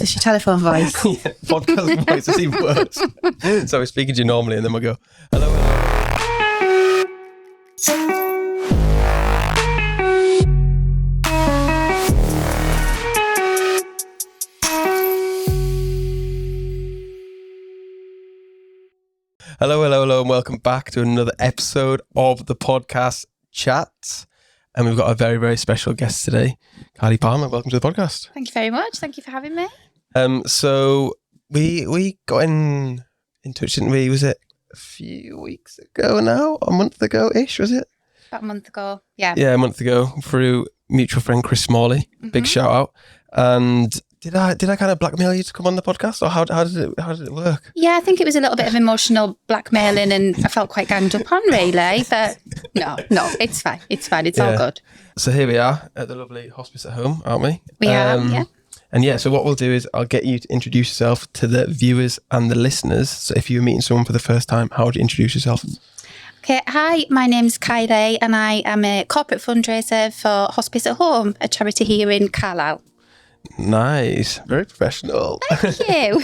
It's your telephone voice. Yeah, podcast voice is even worse. So we're speaking to you normally and then we'll go, hello. Hello, and welcome back to another episode of the podcast Chatzzz. And we've got a very, very special guest today, Kylie Palmer. Welcome to the podcast. Thank you very much. Thank you for having me. So we got in touch, didn't we? Was it a few weeks ago now? A month ago-ish, was it? About a month ago, yeah. Yeah, a month ago through mutual friend Chris Smalley. Big shout out. And did I kind of blackmail you to come on the podcast, or how did it work? Yeah, I think it was a little bit of emotional blackmailing, and I felt quite ganged up on, really. But no, it's fine. It's all good. So here we are at the lovely Hospice at Home, aren't we? We are, yeah. And yeah, so what we'll do is I'll get you to introduce yourself to the viewers and the listeners. So if you were meeting someone for the first time, how would you introduce yourself? Okay, hi, my name's Kylie, and I am a corporate fundraiser for Hospice at Home, a charity here in Carlisle. Nice, very professional. Thank you.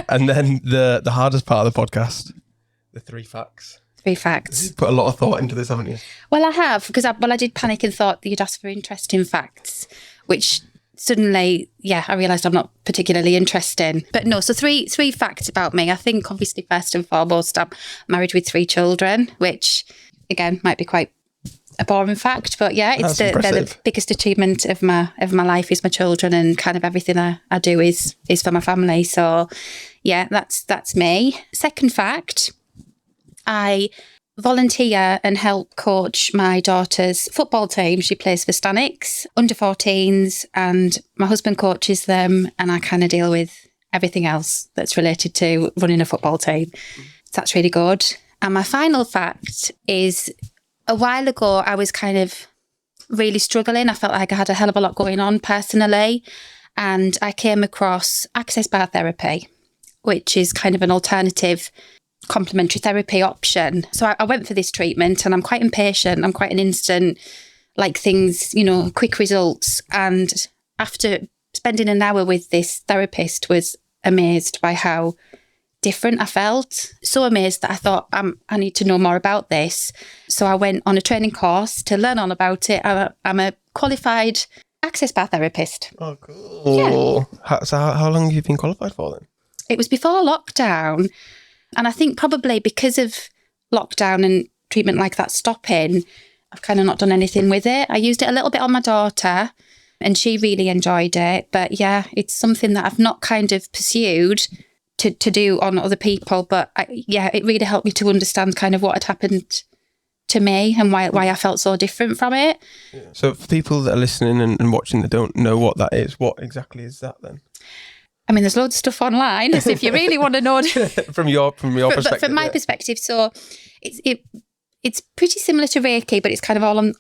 And then the hardest part of the podcast, the 3 facts. 3 facts. You've put a lot of thought into this, haven't you? Well, I have, because I did panic and thought that you'd ask for interesting facts, which suddenly, I realised I'm not particularly interesting. But no, so three facts about me. I think, obviously, first and foremost, I'm married with 3 children, which, again, might be quite a boring fact, but yeah, they're the biggest achievement of my life is my children, and kind of everything I do is for my family. So yeah, that's me. Second fact, I volunteer and help coach my daughter's football team. She plays for Stanix, under 14s, and my husband coaches them, and I kind of deal with everything else that's related to running a football team. So that's really good. And my final fact is, a while ago, I was kind of really struggling. I felt like I had a hell of a lot going on personally. And I came across access bar therapy, which is kind of an alternative complementary therapy option. So I went for this treatment, and I'm quite impatient. I'm quite an instant, like things, quick results. And after spending an hour with this therapist, was amazed by how different I felt. So amazed that I thought, I need to know more about this. So I went on a training course to learn all about it. I'm a qualified access bar therapist. Oh, cool. Yeah. So how long have you been qualified for then? It was before lockdown. And I think probably because of lockdown and treatment like that stopping, I've kind of not done anything with it. I used it a little bit on my daughter, and she really enjoyed it. But yeah, it's something that I've not kind of pursued to do on other people, but it really helped me to understand kind of what had happened to me and why I felt so different from it. Yeah. So for people that are listening and watching that don't know what that is, what exactly is that then? I mean, there's loads of stuff online, so if you really want to know from your perspective. But from my perspective, so it's pretty similar to Reiki, but it's kind of all on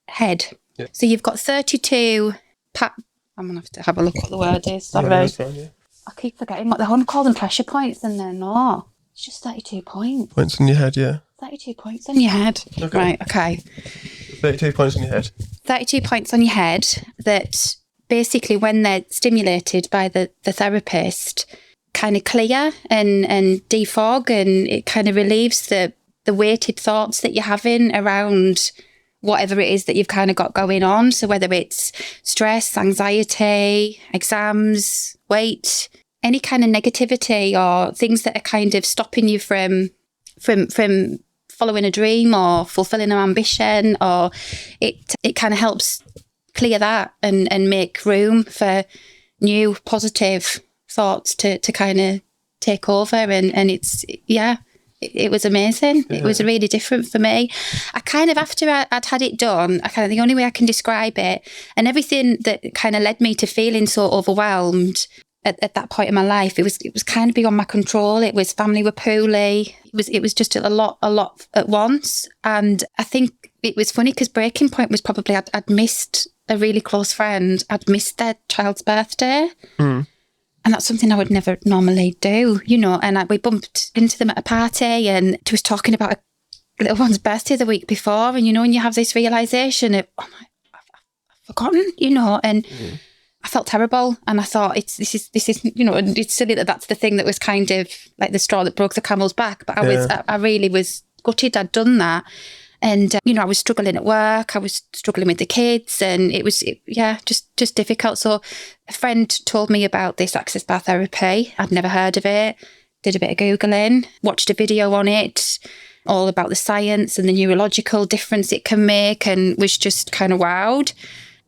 head. Yeah. So you've got 32 I'm gonna have a look what the word is. Sorry. Yeah, that's fine, yeah. I keep forgetting what they call them, pressure points, and they're not. It's just 32 points. Points on your head, yeah. 32 points on your head. Okay. Right, okay. 32 points on your head. 32 points on your head that basically, when they're stimulated by the therapist, kind of clear and defog, and it kind of relieves the weighted thoughts that you're having around whatever it is that you've kind of got going on. So whether it's stress, anxiety, exams, weight, any kind of negativity or things that are kind of stopping you from following a dream or fulfilling an ambition, or it kind of helps clear that and make room for new positive thoughts to kind of take over. And it was amazing. Yeah. It was really different for me. I kind of, after I'd had it done, the only way I can describe it, and everything that kind of led me to feeling so overwhelmed at that point in my life, it was kind of beyond my control. It was family were poorly. It was just a lot at once. And I think it was funny because breaking point was probably I'd missed a really close friend. I'd missed their child's birthday. Mm. And that's something I would never normally do, and we bumped into them at a party, and she was talking about a little one's birthday the week before, and, and you have this realisation of, oh my, I've forgotten, and I felt terrible, and I thought this is it's silly that that's the thing that was kind of like the straw that broke the camel's back. But I really was gutted I'd done that, and I was struggling at work. I was struggling with the kids, and it was just difficult. So a friend told me about this access bar therapy. I'd never heard of it. Did a bit of Googling, watched a video on it, all about the science and the neurological difference it can make, and was just kind of wowed.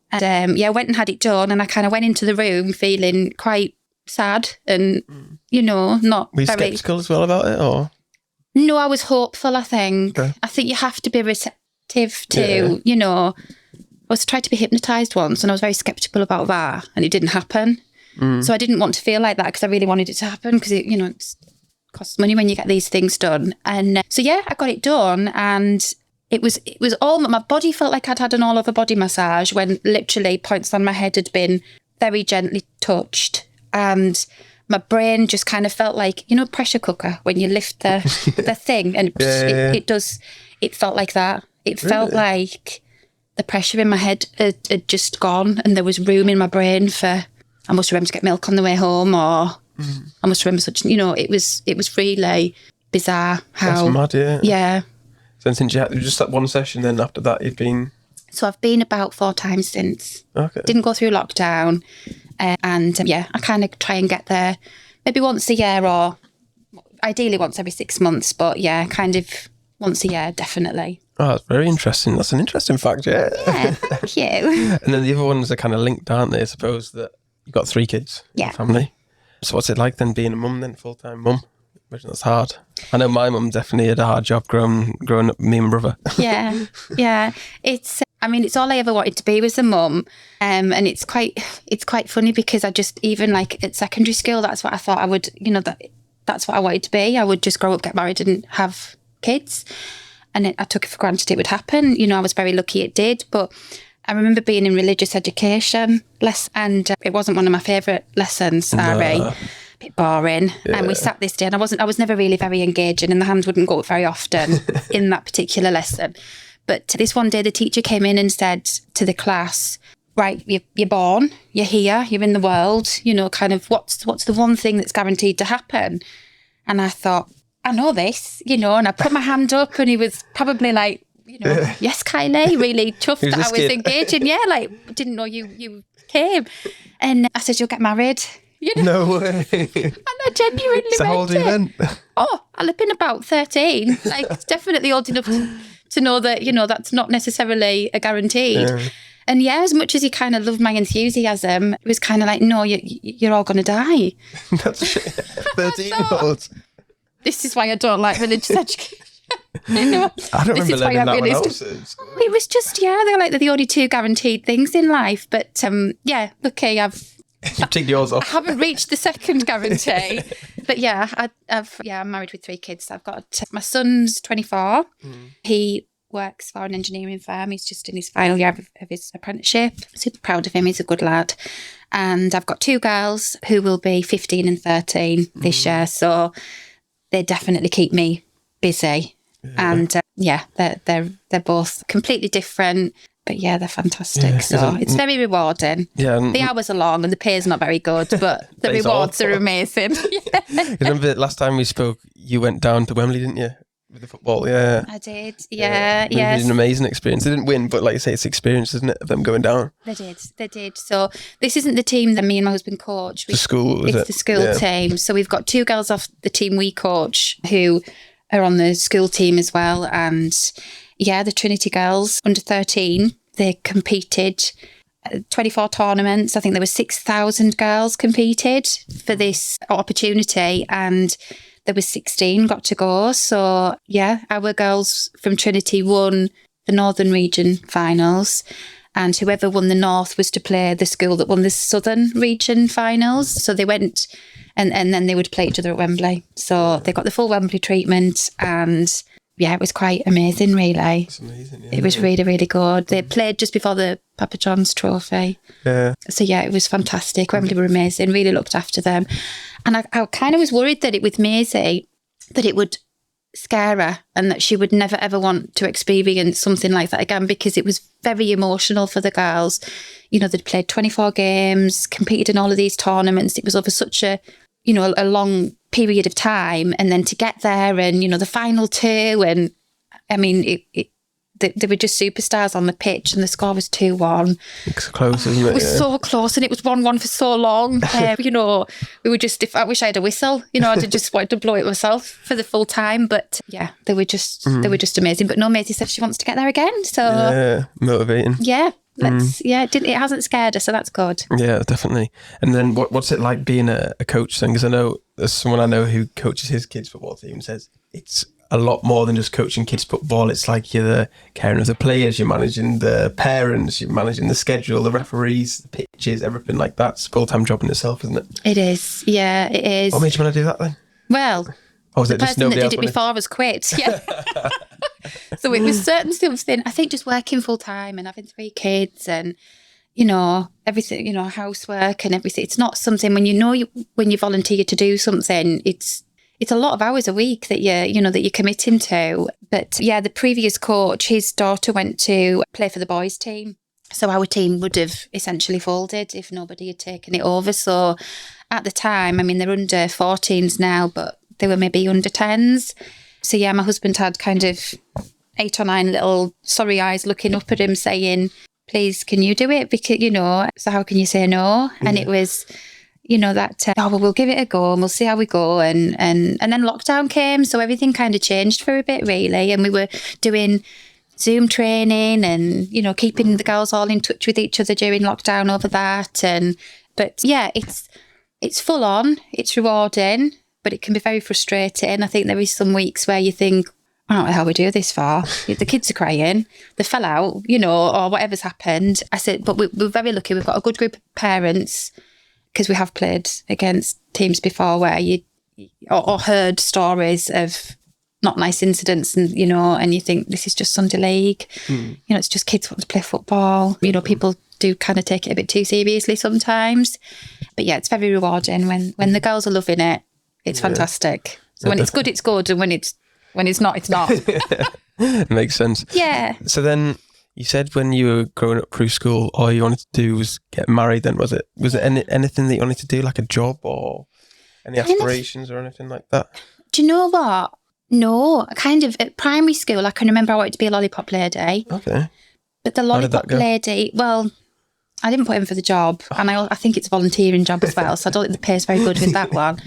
And went and had it done, and I kind of went into the room feeling quite sad and, not Were you very... sceptical as well about it, or...? No, I was hopeful, I think. Okay. I think you have to be receptive to, I was tried to be hypnotised once, and I was very sceptical about that, and it didn't happen. So I didn't want to feel like that, because I really wanted it to happen, because it, it costs money when you get these things done. And I got it done, and... It was all, my body felt like I'd had an all over body massage, when literally points on my head had been very gently touched, and my brain just kind of felt like, pressure cooker, when you lift the thing, and it felt like that. It felt like the pressure in my head had just gone, and there was room in my brain for, I must remember to get milk on the way home, or I must remember such, it was really bizarre how... That's mad, Yeah. So since you had just that one session, then after that you've been... So I've been about 4 times since. Okay. Didn't go through lockdown. I kind of try and get there maybe once a year, or ideally once every 6 months. But kind of once a year, definitely. Oh, that's very interesting. That's an interesting fact, yeah. Yeah, thank you. And then the other ones are kind of linked, aren't they? I suppose that you've got 3 kids in the family. So what's it like then being a mum then, full-time mum? Imagine that's hard. I know my mum definitely had a hard job growing up with me and my brother. Yeah. It's all I ever wanted to be was a mum. And it's quite funny, because I just, even like at secondary school, that's what I thought I would, that's what I wanted to be. I would just grow up, get married and have kids. And I took it for granted it would happen. I was very lucky it did. But I remember being in religious education and it wasn't one of my favourite lessons, sorry. No. Bit boring. And we sat this day, and I was never really very engaging, and the hands wouldn't go up very often in that particular lesson. But this one day the teacher came in and said to the class, right, you're born, you're here, you're in the world, kind of what's the one thing that's guaranteed to happen? And I thought, I know this, and I put my hand up, and he was probably like, yes, Kylie, really chuffed that I was engaging. Yeah, like, didn't know you came. And I said, you'll get married. No way. And I genuinely So how old are you then? Oh, I'll have been about 13. Like, definitely old enough to know that, that's not necessarily a guaranteed. Yeah. And as much as he kind of loved my enthusiasm, it was kind of like, no, you're all going to die. That's 13-year-olds. This is why I don't like religious education. I don't remember learning that when I was it was just, they're the only 2 guaranteed things in life. But okay, You've ticked yours off. I haven't reached the second guarantee. But I'm married with 3 kids. I've got my son's 24. He works for an engineering firm. He's just in his final year of his apprenticeship. Super proud of him. He's a good lad. And I've got 2 girls who will be 15 and 13 this year. So they definitely keep me busy. And they're both completely different. But they're fantastic. So it's very rewarding. Yeah, the hours are long and the pay's not very good, but the rewards are amazing. You remember last time we spoke, you went down to Wembley, didn't you? With the football, yeah. I did, yeah. It was an amazing experience. They didn't win, but like you say, it's experience, isn't it, of them going down? They did. So this isn't the team that me and my husband coach. The school, is it? It's the school team. So we've got 2 girls off the team we coach who are on the school team as well. And the Trinity girls, under 13, they competed 24 tournaments. I think there were 6,000 girls competed for this opportunity, and there was 16 got to go. So our girls from Trinity won the Northern Region finals, and whoever won the North was to play the school that won the Southern Region finals. So they went and then they would play each other at Wembley. So they got the full Wembley treatment, and it was quite amazing, really. It's amazing, It was really, really good. They played just before the Papa John's Trophy. Yeah. So, it was fantastic. Wembley were amazing, really looked after them. And I kind of was worried that with Maisie, that it would scare her and that she would never ever want to experience something like that again, because it was very emotional for the girls. You know, they'd played 24 games, competed in all of these tournaments. It was over such a, you know, a long period of time. And then to get there and, you know, the final two, and I mean, they were just superstars on the pitch, and the score was 2-1. It's close, isn't it? It was so close, and it was 1-1 for so long. You know, we were just, I wish I had a whistle, you know, I'd just wanted to blow it myself for the full time. But yeah, they were just amazing. But no, Maisie said she wants to get there again. So yeah, motivating. Yeah. It hasn't scared her, so that's good. Yeah, definitely. And then what's it like being a coach then? Because I know there's someone I know who coaches his kids' football team, says it's a lot more than just coaching kids football. It's like you're the caring of the players, you're managing the parents, you're managing the schedule, the referees, the pitches, everything like that. It's a full-time job in itself, isn't it? It is. Yeah, it is. What made you want to do that then? Well, was the it just person that nobody did else it wanted? before was quit. Yeah. So it was certain something, I think, just working full time and having 3 kids and, you know, everything, you know, housework and everything. It's not something when you volunteer to do something, it's a lot of hours a week that you're committing to. But yeah, the previous coach, his daughter went to play for the boys team. So our team would have essentially folded if nobody had taken it over. So at the time, I mean, they're under 14s now, but they were maybe under 10s. So yeah, my husband had kind of 8 or 9 little sorry eyes looking up at him saying, please, can you do it? Because, you know, so how can you say no? Yeah. And it was, you know, that, we'll give it a go and we'll see how we go. And then lockdown came, so everything kind of changed for a bit, really. And we were doing Zoom training and, you know, keeping the girls all in touch with each other during lockdown over that. But yeah, it's full on, it's rewarding, but it can be very frustrating. I think there is some weeks where you think, I don't know how we do this for. The kids are crying, they fell out, you know, or whatever's happened. I said, but we're very lucky. We've got a good group of parents, because we have played against teams before where you or heard stories of not nice incidents, and you know, and you think this is just Sunday league. You know, it's just kids want to play football. You know, people do kind of take it a bit too seriously sometimes. But yeah, it's very rewarding when the girls are loving it. It's fantastic. So when it's good, it's good, and when it's not, it's not. Makes sense. Yeah. So then you said when you were growing up through school, all you wanted to do was get married then, was it? Was it anything that you wanted to do, like a job or any aspirations or anything like that? Do you know what? No, kind of at primary school, I can remember I wanted to be a lollipop lady. Okay. But the lollipop lady, well, I didn't put in for the job, and I think it's a volunteering job as well, so I don't think the pay's very good with that one.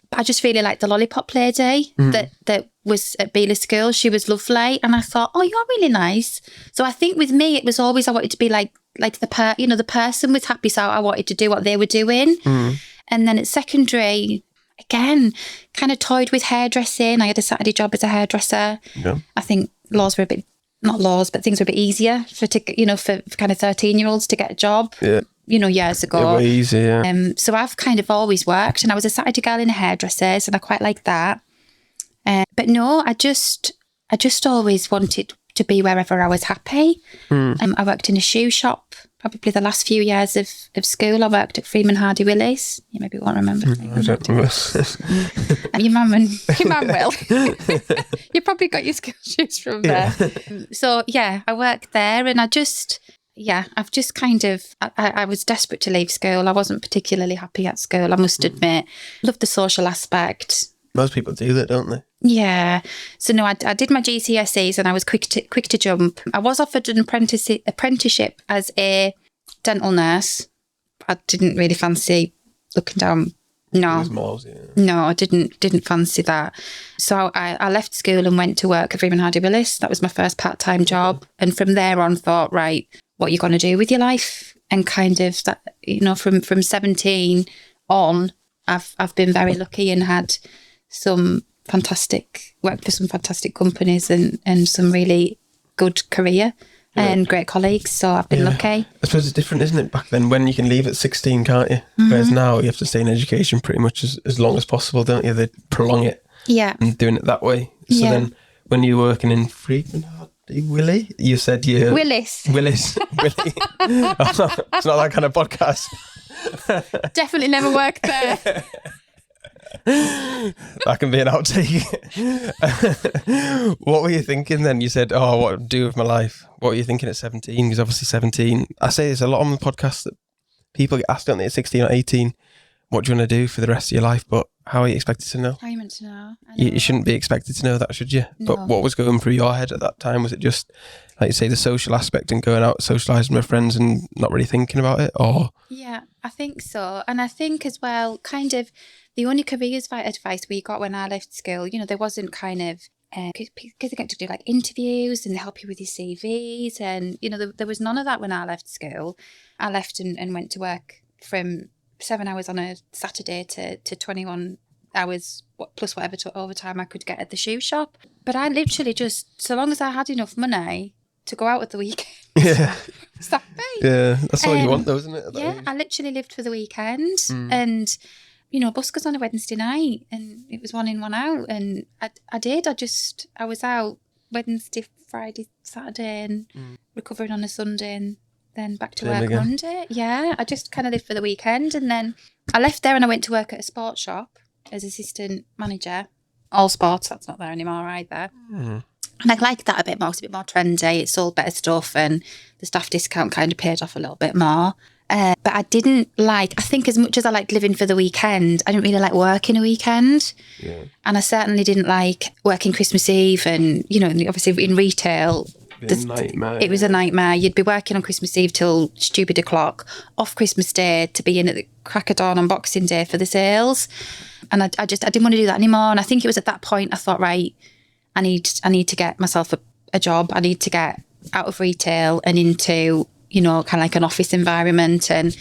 But I just really liked the lollipop lady that was at Beeley School. She was lovely, and I thought, oh, you're really nice. So I think with me, it was always I wanted to be like the person was happy, so I wanted to do what they were doing. And then at secondary, again, kind of toyed with hairdressing. I had a Saturday job as a hairdresser. Yeah. I think things were a bit easier for kind of 13-year-olds to get a job. Yeah. You know, years ago. It was easy, yeah. So I've kind of always worked, and I was a Saturday girl in hairdressers, and I quite liked that. But no, I just always wanted to be wherever I was happy. I worked in a shoe shop. Probably the last few years of school, I worked at Freeman Hardy Willis. You maybe won't remember. I don't remember. Your mum will. You probably got your school shoes from there. So yeah, I worked there, and I've just kind of, I was desperate to leave school. I wasn't particularly happy at school, I must admit. Loved the social aspect. Most people do that, don't they? Yeah. So no, I did my GCSEs, and I was quick to jump. I was offered an apprenticeship as a dental nurse. I didn't really fancy looking down. No, no, I didn't fancy that. So I left school and went to work at Freeman Hardy Willis. That was my first part-time job, and from there on, thought, right, what are you going to do with your life? And kind of that, you know, from 17 on, I've been very lucky and had worked for some fantastic companies and some really good career and great colleagues. So I've been lucky. I suppose it's different, isn't it? Back then, when you can leave at 16, can't you? Whereas now you have to stay in education pretty much as long as possible, don't you? They prolong it. Yeah. And doing it that way. So then when you're working in Freeman Hardy Willie, you said you... Willis. Willie. It's not that kind of podcast. Definitely never worked there. That can be an outtake. What were you thinking then? You said, oh, what to do with my life? What were you thinking at 17? Because obviously 17, I say this a lot on the podcast that people get asked, don't they, at 16 or 18, what do you want to do for the rest of your life? But how are you expected to know? How are you meant to know? You shouldn't be expected to know that, should you? No. But what was going through your head at that time? Was it just, like you say, the social aspect and going out socialising with friends and not really thinking about it? Or Yeah, I think so. And I think as well, kind of the only careers advice we got when I left school, there wasn't kind of, because they get to do like interviews and they help you with your CVs. And, there was none of that when I left school. I left and went to work from 7 hours on a Saturday to 21 hours plus whatever overtime I could get at the shoe shop. But I literally just, so long as I had enough money to go out at the weekend. Yeah. Exactly. Yeah, that's all you want though, isn't it? Yeah, I literally lived for the weekend. And, bus goes on a Wednesday night and it was 1 in, 1 out. And I was out Wednesday, Friday, Saturday and recovering on a Sunday and then back to work again. Monday. Yeah, I just kind of lived for the weekend. And then I left there and I went to work at a sports shop as assistant manager. All sports, that's not there anymore either. And I liked that a bit more. It's a bit more trendy. It sold better stuff and the staff discount kind of paid off a little bit more. But I didn't I think as much as I liked living for the weekend, I didn't really like working a weekend. Yeah. And I certainly didn't like working Christmas Eve and, obviously in retail, it was a nightmare. You'd be working on Christmas Eve till stupid o'clock, off Christmas Day to be in at the crack of dawn on Boxing Day for the sales. And I didn't want to do that anymore. And I think it was at that point I thought, right, I need to get myself a job. I need to get out of retail and into, kind of like an office environment. And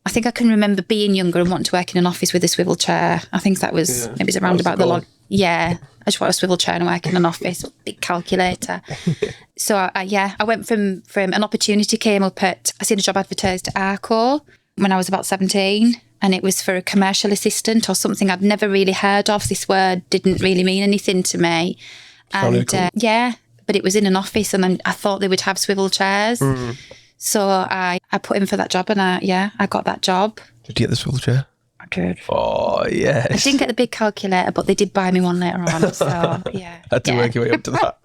I think I can remember being younger and wanting to work in an office with a swivel chair. I think that was maybe around about the log. Yeah, I just want a swivel chair and work in an office, big calculator. So I went from an opportunity came up I seen a job advertised at Arco when I was about 17. And it was for a commercial assistant or something I'd never really heard of. This word didn't really mean anything to me. And cool. But it was in an office and I thought they would have swivel chairs. So I put in for that job and I got that job. Did you get the swivel chair? I did. Oh, yes. I didn't get the big calculator, but they did buy me one later on. So, yeah. Had to work your way up to that.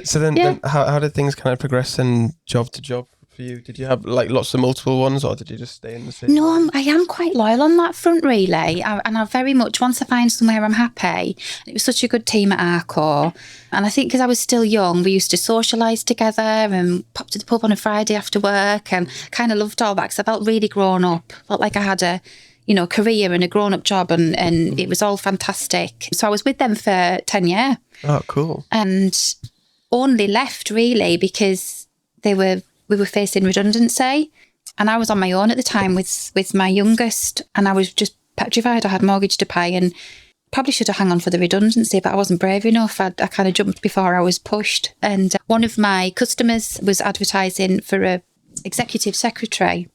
So then how did things kind of progress then job to job for you? Did you have like lots of multiple ones or did you just stay in the same? No, I am quite loyal on that front really. And I very much, once I find somewhere I'm happy, it was such a good team at Arco. And I think because I was still young, we used to socialise together and pop to the pub on a Friday after work and kind of loved all that because I felt really grown up. Felt like I had a career and a grown-up job and it was all fantastic. So I was with them for 10 years. Oh, cool. And only left really because we were facing redundancy and I was on my own at the time with my youngest and I was just petrified. I had a mortgage to pay and probably should have hung on for the redundancy, but I wasn't brave enough. I kind of jumped before I was pushed. And one of my customers was advertising for a executive secretary,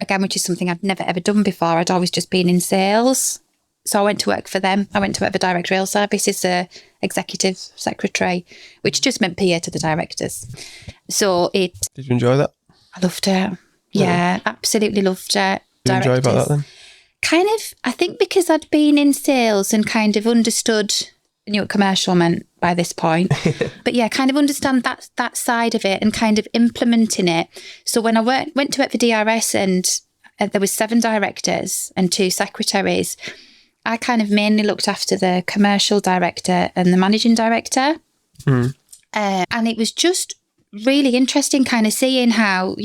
again, which is something I'd never ever done before. I'd always just been in sales. So I went to work for them. I went to work for Direct Rail Service as a executive secretary, which just meant PA to the directors. So Did you enjoy that? I loved it. Yeah, absolutely loved it. What did you enjoy about that then? Kind of, I think because I'd been in sales and kind of understood, I knew what commercial meant by this point. But yeah, kind of understand that side of it and kind of implementing it. So when I went to work for DRS and there was 7 directors and 2 secretaries, I kind of mainly looked after the commercial director and the managing director. And it was just really interesting kind of seeing how,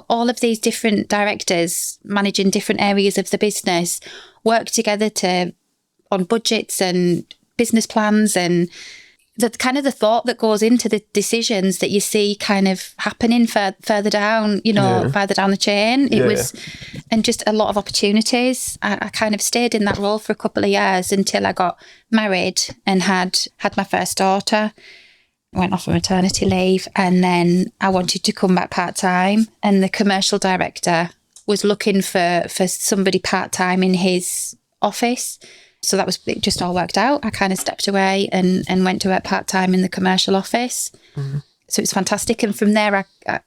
all of these different directors managing different areas of the business work together on budgets and business plans and the kind of the thought that goes into the decisions that you see kind of happening further down, further down the chain. It was, and just a lot of opportunities. I kind of stayed in that role for a couple of years until I got married and had my first daughter. I went off on maternity leave and then I wanted to come back part-time and the commercial director was looking for somebody part-time in his office. So it just all worked out. I kind of stepped away and went to work part-time in the commercial office. So it was fantastic. And from there, I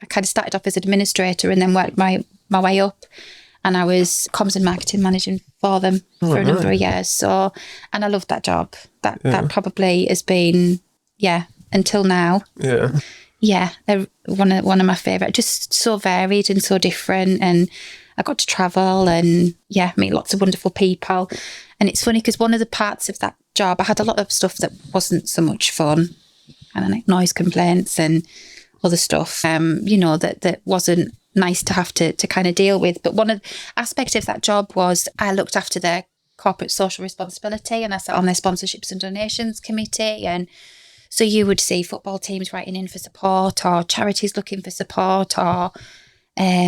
kind of started off as administrator and then worked my way up. and I was comms and marketing managing for them for a number of years. So, and I loved that job. That probably has been, until now. Yeah. Yeah, they're one of my favourite. Just so varied and so different, and I got to travel and meet lots of wonderful people. And it's funny because one of the parts of that job, I had a lot of stuff that wasn't so much fun, and like noise complaints and other stuff, that wasn't nice to have to kind of deal with. But one of the aspects of that job was I looked after their corporate social responsibility, and I sat on their sponsorships and donations committee. And so you would see football teams writing in for support, or charities looking for support, or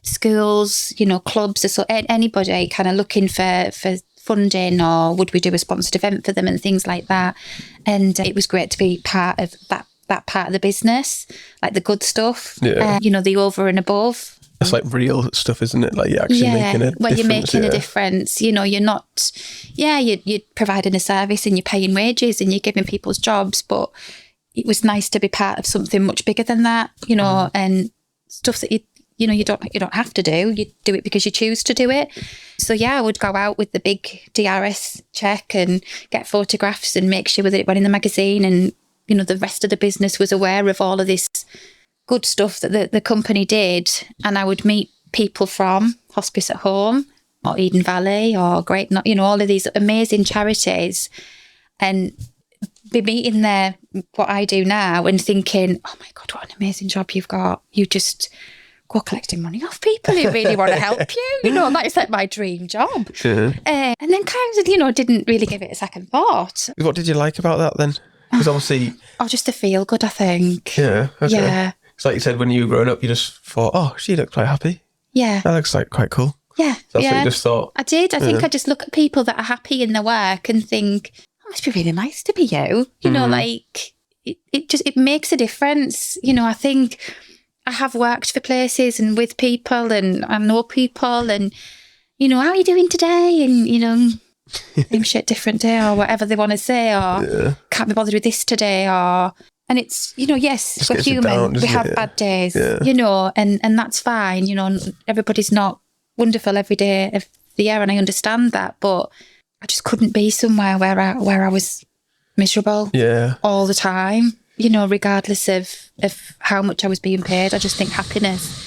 schools, clubs, so anybody kind of looking for funding, or would we do a sponsored event for them and things like that. And it was great to be part of that part of the business, like the good stuff, the over and above. It's like real stuff, isn't it? Like you're actually making a difference. Well, you're making a difference. You're not, you're providing a service and you're paying wages and you're giving people's jobs, but it was nice to be part of something much bigger than that, and stuff that you don't have to do. You do it because you choose to do it. So I would go out with the big DRS check and get photographs and make sure that it went in the magazine, and the rest of the business was aware of all of this good stuff that the company did. And I would meet people from Hospice at Home or Eden Valley or Great, all of these amazing charities, and be meeting there what I do now and thinking, oh my God, what an amazing job you've got. You just go collecting money off people who really want to help you. That is like my dream job. Sure. And then kind of, didn't really give it a second thought. What did you like about that then? Because obviously... just to feel good, I think. Yeah, okay. Yeah. It's like you said, when you were growing up, you just thought, oh, she looks quite happy. Yeah. That looks like quite cool. Yeah. So that's what you just thought? I did. I think I just look at people that are happy in their work and think, it must be really nice to be you. Like it makes a difference. I think I have worked for places and with people, and I know people, and how are you doing today? And same shit, different day, or whatever they want to say, or can't be bothered with this today, and it's yes, just we're human. Down, we have bad days, and that's fine. Everybody's not wonderful every day of the year, and I understand that, but I just couldn't be somewhere where I was miserable all the time, regardless of how much I was being paid. I just think happiness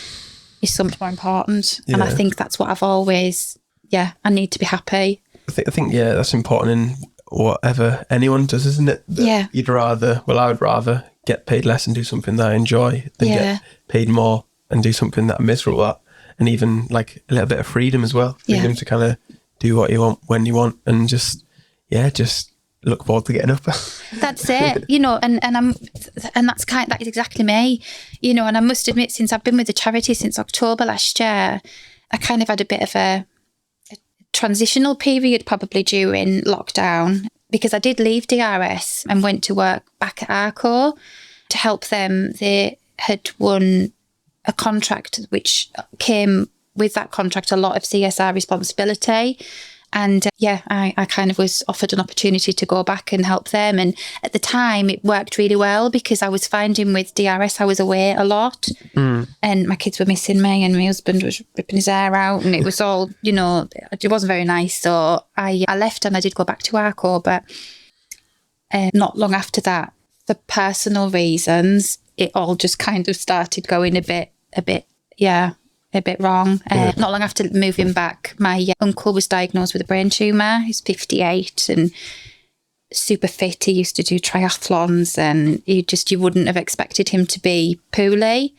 is so much more important. Yeah. And I think that's what I've always, I need to be happy. I think that's important in whatever anyone does, isn't it? That I would rather get paid less and do something that I enjoy than get paid more and do something that I'm miserable at. And even like a little bit of freedom as well. Freedom to kind of do what you want when you want, and just look forward to getting up. That's it, and that is exactly me, and I must admit, since I've been with the charity since October last year, I kind of had a bit of a transitional period probably during lockdown, because I did leave DRS and went to work back at Arco to help them. They had won a contract which came with that contract a lot of CSR responsibility. And I kind of was offered an opportunity to go back and help them. And at the time it worked really well, because I was finding with DRS I was away a lot, and my kids were missing me, and my husband was ripping his hair out, and it was all, it wasn't very nice. So I left and I did go back to Arco, but not long after that, for personal reasons, it all just kind of started going a bit wrong. Not long after moving back, my uncle was diagnosed with a brain tumour. He's 58 and super fit. He used to do triathlons, and you wouldn't have expected him to be poorly.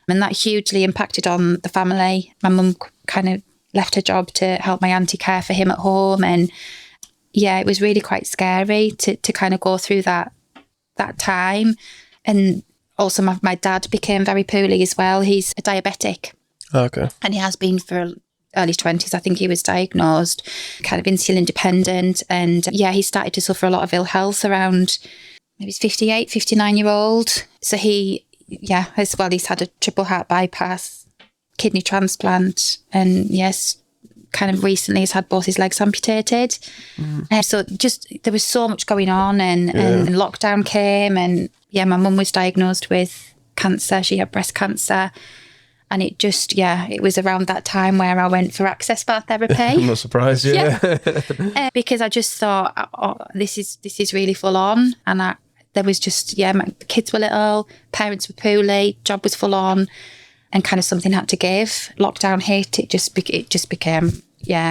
And that hugely impacted on the family. My mum kind of left her job to help my auntie care for him at home. And it was really quite scary to kind of go through that time. And also my dad became very poorly as well. He's a diabetic. Okay. And he has been for early 20s. I think he was diagnosed, kind of insulin dependent. And he started to suffer a lot of ill health around, maybe he's 58, 59-year-old. So he, as well, he's had a triple heart bypass, kidney transplant, and kind of recently he's had both his legs amputated. So just, there was so much going on, and lockdown came, and my mum was diagnosed with cancer. She had breast cancer. And it just, it was around that time where I went for access bar therapy. I'm not surprised, because I just thought, this is really full on. And there was just, my kids were little, parents were poorly, job was full on, and kind of something had to give. Lockdown hit, it just became,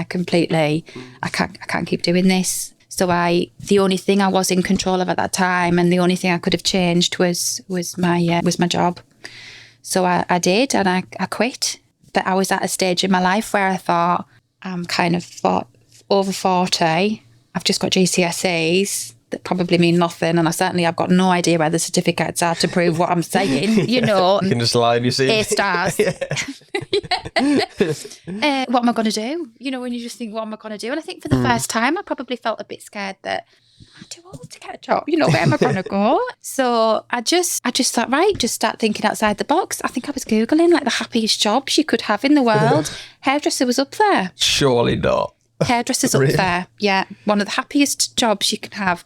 completely, I can't keep doing this. So the only thing I was in control of at that time, and the only thing I could have changed was my job. So I did, and I quit. But I was at a stage in my life where I thought, I'm kind of over 40. I've just got GCSEs that probably mean nothing. And I've got no idea where the certificates are to prove what I'm saying, You can just lie and you see. A stars. What am I going to do? When you just think, what am I going to do? And I think for the first time, I probably felt a bit scared that I'm too old to get a job. Where am I going to go? So I just thought, right, just start thinking outside the box. I think I was Googling like the happiest jobs you could have in the world. Hairdresser was up there. Surely not. Hairdresser's up there. Yeah. One of the happiest jobs you can have.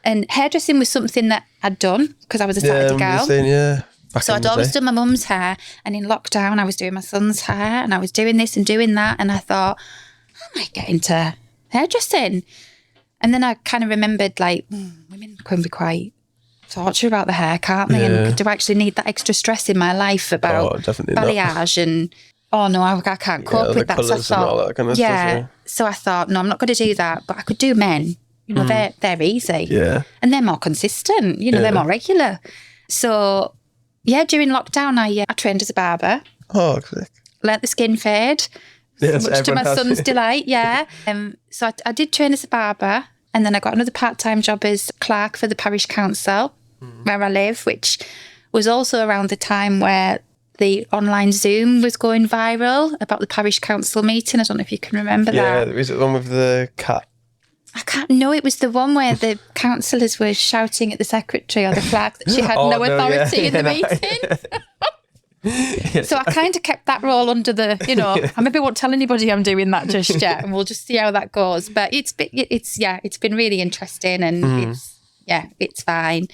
And hairdressing was something that I'd done because I was a Saturday girl. So I'd always done my mum's hair, and in lockdown I was doing my son's hair, and I was doing this and doing that, and I thought, I might get into hairdressing. And then I kind of remembered, like, women can be quite torture about the hair, can't they? And do I actually need that extra stress in my life about balayage and, I can't cope with that. So I thought, all that kind of stuff, So I thought, no, I'm not going to do that, but I could do men. They're easy. Yeah. And they're more consistent, they're more regular. So, during lockdown, I trained as a barber. Oh, sick. Learnt the skin fade. Yes, much to my son's delight, So I did train as a barber, and then I got another part-time job as clerk for the parish council where I live, which was also around the time where the online Zoom was going viral about the parish council meeting. I don't know if you can remember that. Yeah, was it the one with the cat? I can't know. It was the one where the councillors were shouting at the secretary or the clerk that she had no authority in the meeting. So I kind of kept that role under the, I maybe won't tell anybody I'm doing that just yet, and we'll just see how that goes. But it's been really interesting, and it's fine.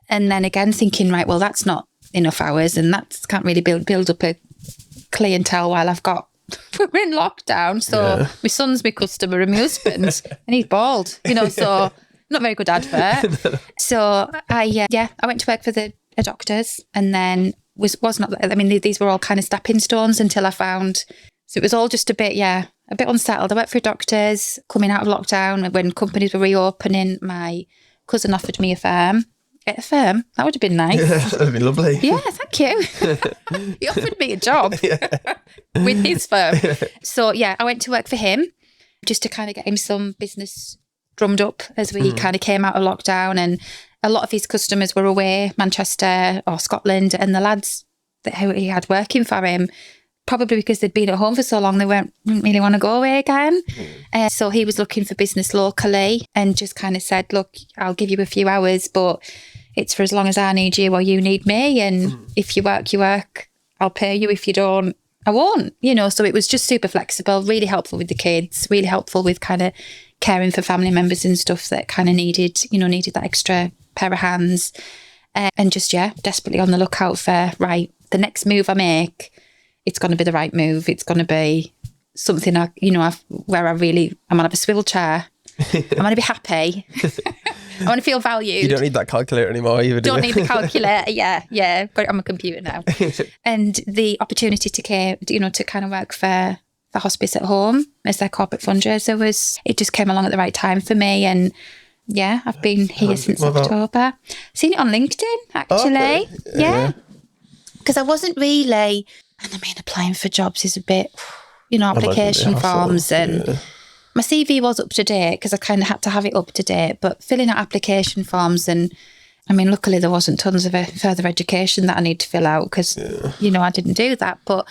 And then again thinking, right, well, that's not enough hours, and that can't really build up a clientele while we're in lockdown. So my son's my customer and my husband, and he's bald, so not very good advert. So I went to work for a doctor's, and then was not, these were all kind of stepping stones until I found, so it was all just a bit unsettled. I worked for a doctor's coming out of lockdown when companies were reopening. My cousin offered me a firm. Get a firm? That would have been nice. Yeah, that would be lovely. Yeah, thank you. He offered me a job with his firm. So I went to work for him just to kind of get him some business drummed up as we kind of came out of lockdown. And a lot of his customers were away, Manchester or Scotland, and the lads that he had working for him, probably because they'd been at home for so long, they didn't really want to go away again. So he was looking for business locally, and just kind of said, look, I'll give you a few hours, but it's for as long as I need you or you need me. And if you work, you work. I'll pay you. If you don't, I won't. So it was just super flexible, really helpful with the kids, really helpful with kind of caring for family members and stuff that kind of needed that extra pair of hands. And just, desperately on the lookout for, right, the next move I make, it's going to be the right move. It's going to be something where I'm going to have a swivel chair. I'm going to be happy. I want to feel valued. You don't need that calculator anymore either, do you? Don't need the calculator, put it on my computer now. And the opportunity to kind of work for Hospice at home as their corporate fundraiser it just came along at the right time for me. And I've been here since October. Seen it on LinkedIn, actually. Okay. Yeah. Because I wasn't really, applying for jobs is a bit, application forms and my CV was up to date because I kind of had to have it up to date, but filling out application forms and, luckily there wasn't tons of further education that I need to fill out because, I didn't do that. But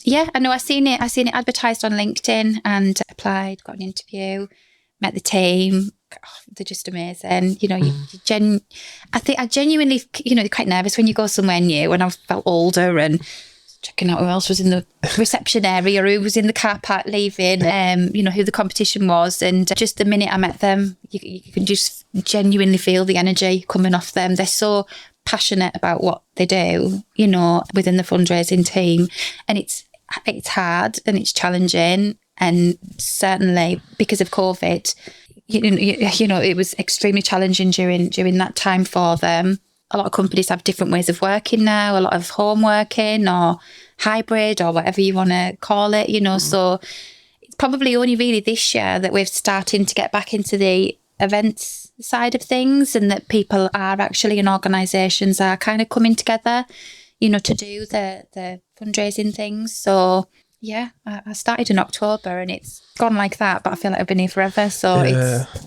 I know I seen it advertised on LinkedIn and applied, got an interview, met the team. Oh, they're just amazing. I think I genuinely, quite nervous when you go somewhere new, and I felt older and checking out who else was in the reception area, who was in the car park leaving, who the competition was. And just the minute I met them, you can just genuinely feel the energy coming off them. They're so passionate about what they do, you know, within the fundraising team. And it's hard and it's challenging. And certainly because of COVID, you know, it was extremely challenging during that time for them. A lot of companies have different ways of working now, a lot of home working or hybrid or whatever you want to call it, you know. So it's probably only really this year that we're starting to get back into the events side of things, and that people are actually, and organisations are kind of coming together, you know, to do the fundraising things. So yeah, I started in October and it's gone like that, but I feel like I've been here forever. So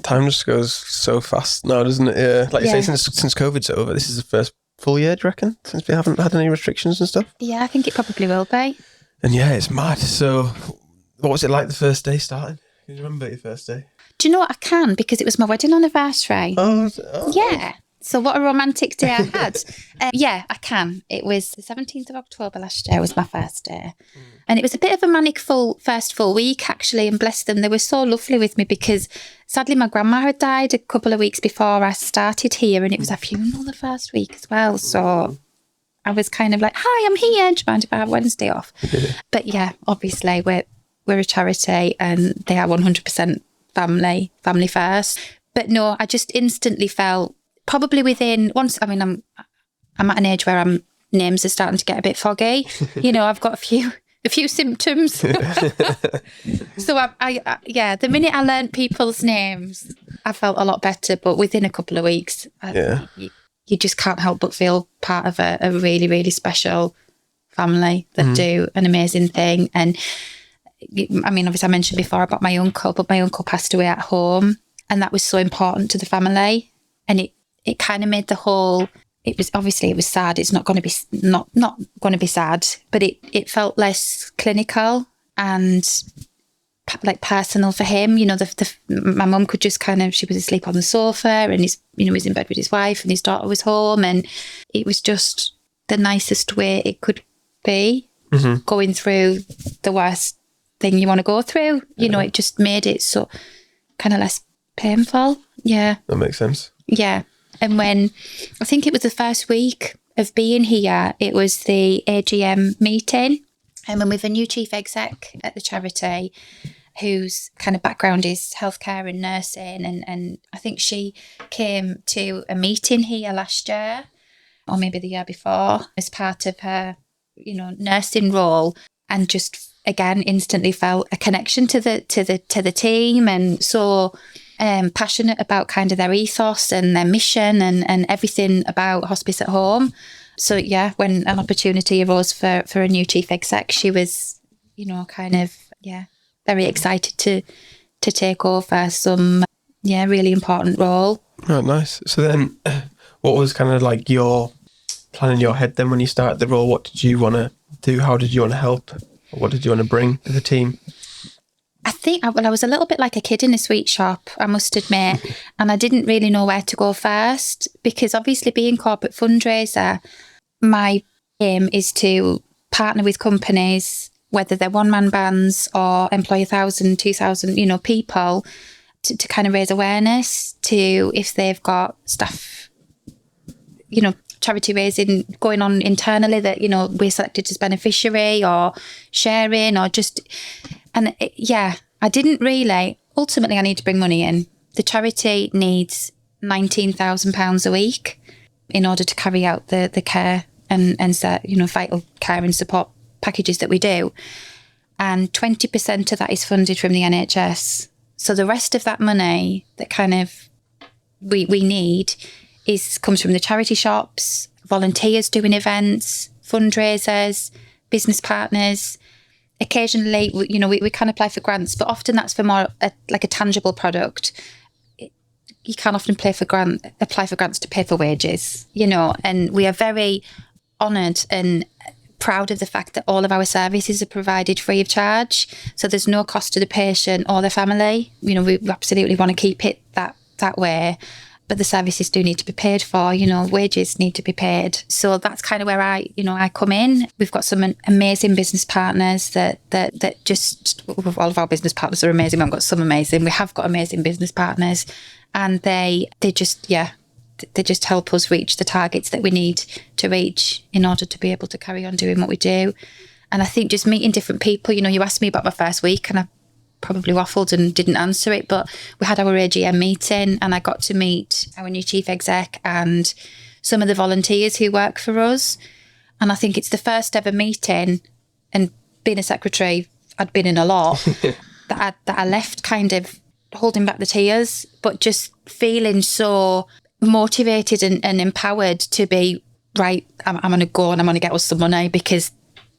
time just goes so fast now, doesn't it? Yeah, like you say, since COVID's over, this is the first full year, do you reckon, since we haven't had any restrictions and stuff? Yeah, I think it probably will be. And yeah, it's mad. So what was it like the first day starting? Can you remember your first day? Do you know what? I can, because it was my wedding anniversary. Oh. Yeah. So what a romantic day I had. Yeah, I can. It was the 17th of October last year was my first day. And it was a bit of a manic first full week, actually. And bless them, they were so lovely with me, because sadly my grandma had died a couple of weeks before I started here, and it was a funeral the first week as well. So I was kind of like, hi, I'm here. Do you mind if I have Wednesday off? But yeah, obviously we're a charity and they are 100% family first. But no, I just instantly felt, probably within I'm at an age where names are starting to get a bit foggy. You know, I've got a few symptoms. So the minute I learned people's names, I felt a lot better. But within a couple of weeks, you just can't help but feel part of a really, really special family that do an amazing thing. And I mean, obviously I mentioned before about my uncle, but my uncle passed away at home, and that was so important to the family. And it kind of made the whole, it was sad. It's not going to be, not going to be sad, but it felt less clinical and like personal for him. You know, my mum could just she was asleep on the sofa, and he was in bed with his wife, and his daughter was home, and it was just the nicest way it could be, going through the worst thing you want to go through. You know, it just made it so kind of less painful. Yeah. That makes sense. Yeah. And when, I think it was the first week of being here, it was the AGM meeting. And when we have a new chief exec at the charity, whose kind of background is healthcare and nursing. And I think she came to a meeting here last year, or maybe the year before, as part of her, you know, nursing role, and just again instantly felt a connection to the team, and so passionate about kind of their ethos and their mission and everything about Hospice at Home. So yeah, when an opportunity arose for a new chief exec, she was, you know, kind of very excited to take over some really important role. Oh, nice. So then, what was kind of like your plan in your head then when you started the role? What did you want to do? How did you want to help? What did you want to bring to the team? I think, I was a little bit like a kid in a sweet shop, I must admit, and I didn't really know where to go first, because obviously being corporate fundraiser, my aim is to partner with companies, whether they're one-man bands or employ 1,000, 2,000, you know, people, to kind of raise awareness to, if they've got stuff, you know, charity raising going on internally that, you know, we're selected as beneficiary or sharing or just... And I didn't really, ultimately I need to bring money in. The charity needs £19,000 a week in order to carry out the care and you know, vital care and support packages that we do. And 20% of that is funded from the NHS. So the rest of that money that kind of we need comes from the charity shops, volunteers doing events, fundraisers, business partners. Occasionally, you know, we can apply for grants, but often that's for more like a tangible product. You can often apply for grants to pay for wages, you know, and we are very honoured and proud of the fact that all of our services are provided free of charge. So there's no cost to the patient or the family. You know, we absolutely want to keep it that way. But the services do need to be paid for, you know, wages need to be paid. So that's kind of where I come in. We've got some amazing business partners that just, all of our business partners are amazing. We have got amazing business partners, and they just, they just help us reach the targets that we need to reach in order to be able to carry on doing what we do. And I think just meeting different people, you asked me about my first week and I probably waffled and didn't answer it, but we had our AGM meeting and I got to meet our new chief exec and some of the volunteers who work for us. And I think it's the first ever meeting, and being a secretary, I'd been in a lot, that I left kind of holding back the tears, but just feeling so motivated and empowered to be, right, I'm going to go and I'm going to get us some money because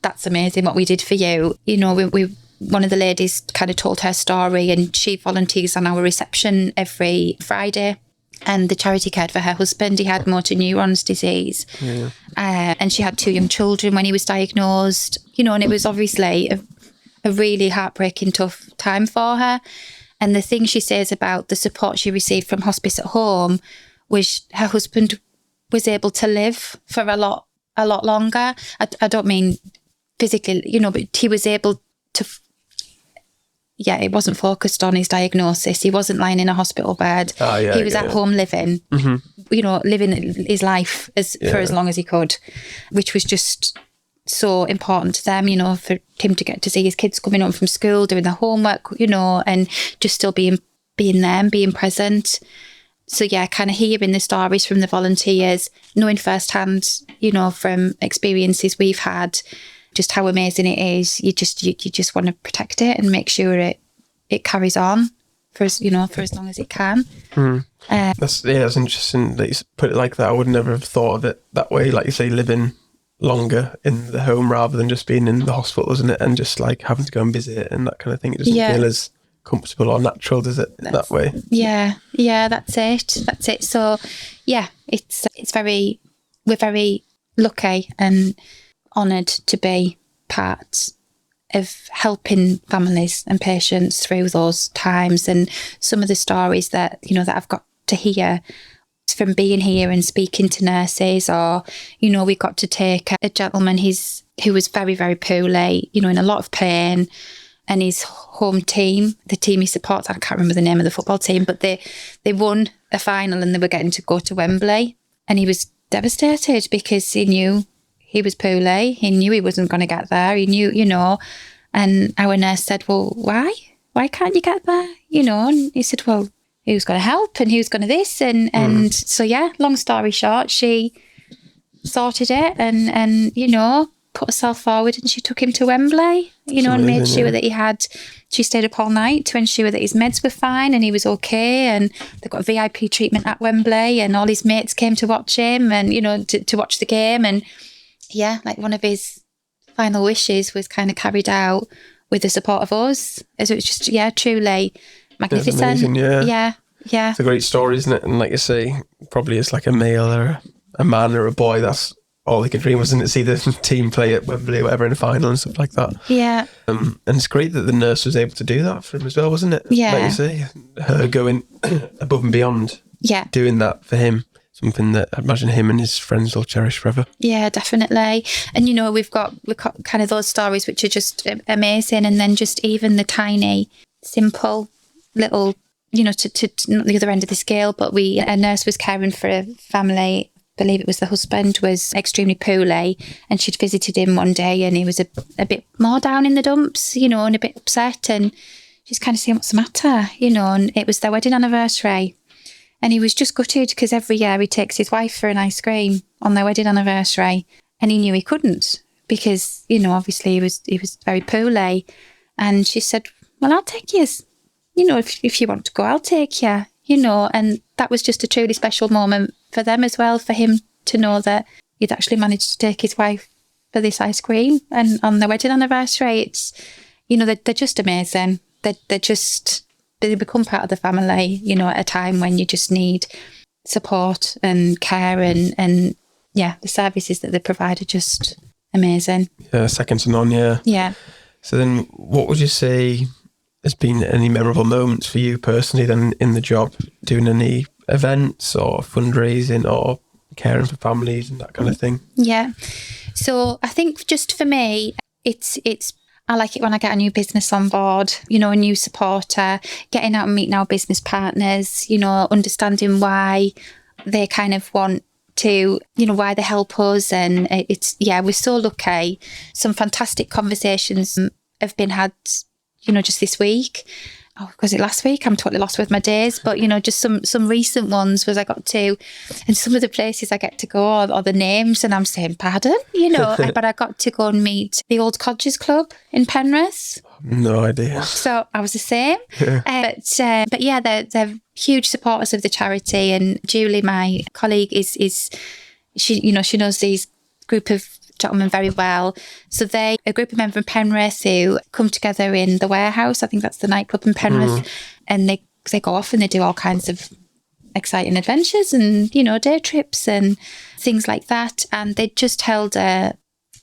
that's amazing what we did for you. We one of the ladies kind of told her story, and she volunteers on our reception every Friday. And the charity cared for her husband. He had motor neurons disease. Yeah. And she had 2 young children when he was diagnosed. And it was obviously a really heartbreaking, tough time for her. And the thing she says about the support she received from Hospice at home was her husband was able to live for a lot longer. I don't mean physically, but he was able to... it wasn't focused on his diagnosis. He wasn't lying in a hospital bed. He was at home living, living his life for as long as he could, which was just so important to them, for him to get to see his kids coming home from school, doing their homework, and just still being them, being present. So kind of hearing the stories from the volunteers, knowing firsthand, from experiences we've had, just how amazing it is. You just want to protect it and make sure it carries on for as long as it can. That's interesting that you put it like that. I would never have thought of it that way. Like you say, living longer in the home rather than just being in the hospital, isn't it? And just like having to go and visit it and that kind of thing. It doesn't feel as comfortable or natural, does it? That way. Yeah, that's it. So we're very lucky and honoured to be part of helping families and patients through those times. And some of the stories that that I've got to hear from being here and speaking to nurses, or we got to take a gentleman who was very, very poorly, in a lot of pain, and his home team, the team he supports, I can't remember the name of the football team, but they won a final and they were getting to go to Wembley, and he was devastated because he knew he was poorly. He knew he wasn't going to get there. He knew, and our nurse said, well, why? Why can't you get there? And he said, well, who's going to help and who's going to this? And so, long story short, she sorted it and put herself forward, and she took him to Wembley, and made sure that she stayed up all night to ensure that his meds were fine and he was okay. And they got VIP treatment at Wembley, and all his mates came to watch him and, to watch the game. And like one of his final wishes was kind of carried out with the support of us. So it's just, truly magnificent. Amazing, yeah. It's a great story, isn't it? And like you say, probably it's like a male or a man or a boy, that's all they could dream, wasn't it? See the team play at Wembley or whatever in a final and stuff like that. Yeah. And it's great that the nurse was able to do that for him as well, wasn't it? Yeah. Like you say, her going above and beyond. Yeah. Doing that for him. Something that I imagine him and his friends will cherish forever. Yeah, definitely. And we've got kind of those stories which are just amazing, and then just even the tiny, simple little, to not the other end of the scale, but a nurse was caring for a family. I believe it was the husband was extremely poorly, and she'd visited him one day, and he was a bit more down in the dumps, and a bit upset, and she's kind of saying, what's the matter, and it was their wedding anniversary. And he was just gutted because every year he takes his wife for an ice cream on their wedding anniversary, and he knew he couldn't because, obviously he was very poorly. And she said, well, I'll take you. If you want to go, I'll take you, and that was just a truly special moment for them as well, for him to know that he'd actually managed to take his wife for this ice cream and on their wedding anniversary. It's, they're just amazing. They become part of the family, at a time when you just need support and care and the services that they provide are just amazing. Yeah, second to none, yeah. Yeah. So then what would you say has been any memorable moments for you personally then in the job, doing any events or fundraising or caring for families and that kind of thing? Yeah. So I think just for me, it's I like it when I get a new business on board, a new supporter, getting out and meeting our business partners, understanding why they kind of want to, why they help us. And we're so lucky. Some fantastic conversations have been had, just this week. Oh, was it last week? I'm totally lost with my days. But, just some recent ones was I got to, and some of the places I get to go or the names, and I'm saying, pardon, but I got to go and meet the Old Codgers Club in Penrith. No idea. So I was the same. But yeah, they're huge supporters of the charity. And Julie, my colleague, is she knows these group of gentlemen very well. So they, a group of men from Penrith who come together in the Warehouse, I think that's the nightclub in Penrith, and they go off and they do all kinds of exciting adventures and, day trips and things like that. And they just held a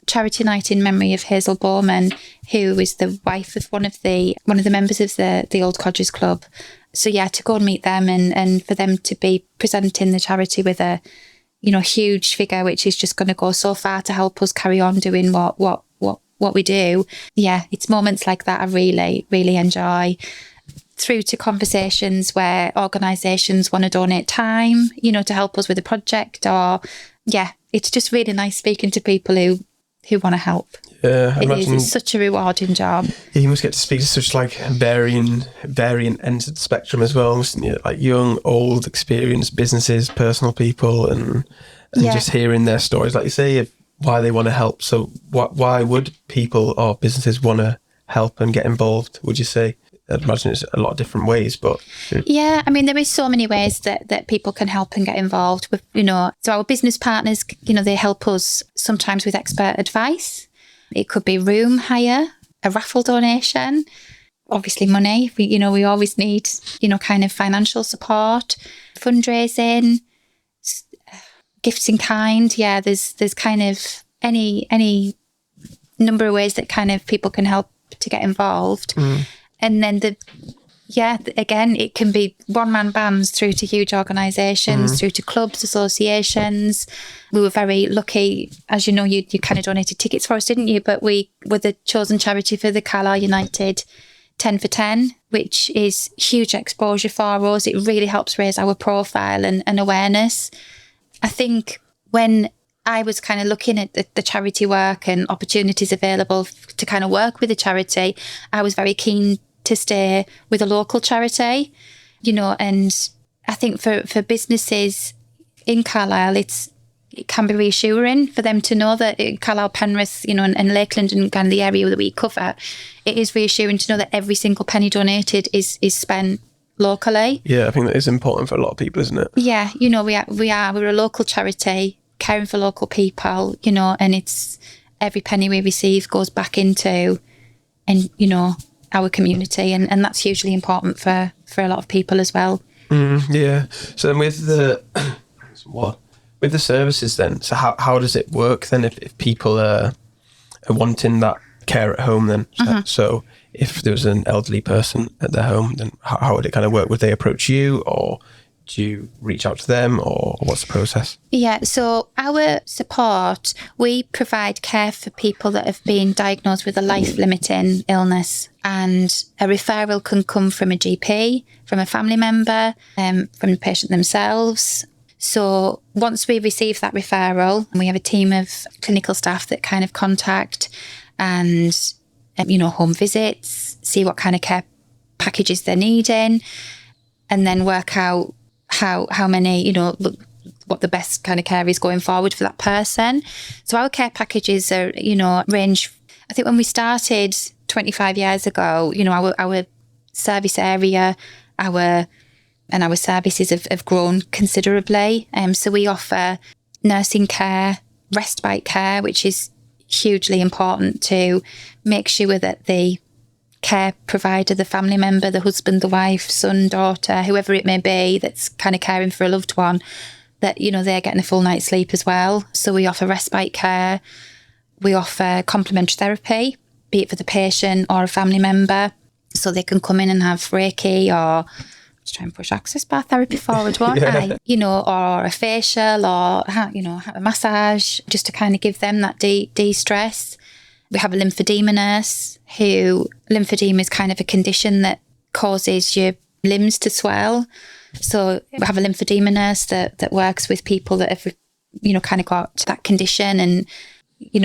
charity night in memory of Hazel Bowman, who is the wife of one of the members of the Old Codgers Club. So yeah, to go and meet them and for them to be presenting the charity with a huge figure, which is just going to go so far to help us carry on doing what we do. Yeah, it's moments like that I really, really enjoy. Through to conversations where organisations want to donate time, to help us with a project, or it's just really nice speaking to people who want to help. Yeah, it's such a rewarding job. Yeah, you must get to speak to such varying ends of the spectrum as well, mustn't you? Like young, old, experienced businesses, personal people, and just hearing their stories, like you say, of why they want to help. So why would people or businesses want to help and get involved, would you say? I'd imagine it's a lot of different ways, but... Yeah, I mean, there is so many ways that people can help and get involved with, so our business partners, they help us sometimes with expert advice. It could be room hire, a raffle donation, obviously money. We always need, kind of financial support, fundraising, gifts in kind. Yeah, there's kind of any number of ways that kind of people can help to get involved. And then again, it can be one-man bands through to huge organisations, through to clubs, associations. We were very lucky, as you know, you kind of donated tickets for us, didn't you? But we were the chosen charity for the Carlisle United 10 for 10, which is huge exposure for us. It really helps raise our profile and awareness. I think when I was kind of looking at the charity work and opportunities available to kind of work with the charity, I was very keen to stay with a local charity, and I think for businesses in Carlisle, it can be reassuring for them to know that in Carlisle, Penrith, and Lakeland and kind of the area that we cover, it is reassuring to know that every single penny donated is spent locally. Yeah, I think that is important for a lot of people, isn't it? Yeah, we're a local charity caring for local people, and it's every penny we receive goes back into, and our community, and that's hugely important for a lot of people as well. Yeah. So then with the services then, so how does it work then if people are wanting that care at home then? So if there was an elderly person at their home, then how would it kind of work? Would they approach you, or do you reach out to them, or what's the process? Yeah, so our support, we provide care for people that have been diagnosed with a life-limiting illness, and a referral can come from a GP, from a family member, from the patient themselves. So once we receive that referral, we have a team of clinical staff that kind of contact and, home visits, see what kind of care packages they're needing, and then work out how many, what the best kind of care is going forward for that person. So our care packages are, range, I think when we started 25 years ago, our service area, our services have grown considerably. So we offer nursing care, respite care, which is hugely important to make sure that the care provider, the family member, the husband, the wife, son, daughter, whoever it may be that's kind of caring for a loved one, that, they're getting a full night's sleep as well. So we offer respite care. We offer complementary therapy, be it for the patient or a family member. So they can come in and have Reiki, or let's try and push access bar therapy forward, won't I? Or a facial, or, a massage, just to kind of give them that de-stress. We have a lymphedema nurse lymphedema is kind of a condition that causes your limbs to swell. So we have a lymphedema nurse that works with people that have, kind of got that condition, and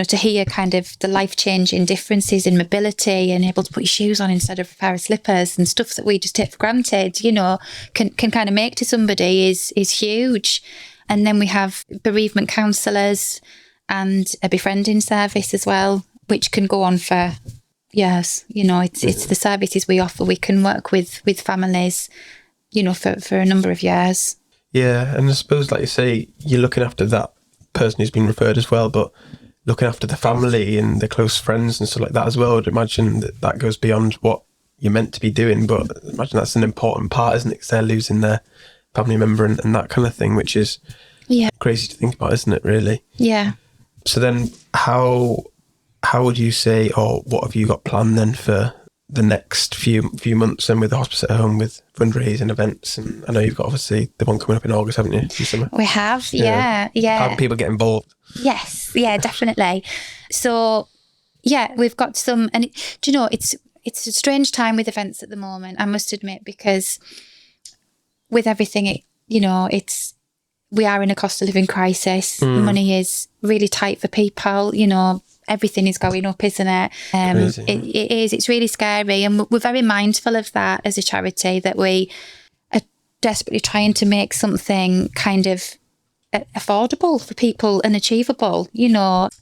to hear kind of the life-changing differences in mobility and able to put your shoes on instead of a pair of slippers and stuff that we just take for granted, can kind of make to somebody is huge. And then we have bereavement counsellors and a befriending service as well, which can go on for years. It's the services we offer. We can work with families, for a number of years. Yeah, and I suppose, like you say, you're looking after that person who's been referred as well, but looking after the family and the close friends and stuff like that as well. I'd imagine that goes beyond what you're meant to be doing, but I imagine that's an important part, isn't it? Because they're losing their family member and that kind of thing, which is crazy to think about, isn't it, really? Yeah. So then how would you say, or what have you got planned then for the next few months then with the hospice at home, with fundraising events? And I know you've got obviously the one coming up in August, haven't you? This summer. We have, yeah. How can people get involved? Yes, yeah, definitely. So, we've got some, and it's a strange time with events at the moment, I must admit, because with everything, we are in a cost of living crisis. Money is really tight for people, everything is going up, isn't it? It is. It's really scary, and we're very mindful of that as a charity, that we are desperately trying to make something kind of affordable for people and achievable,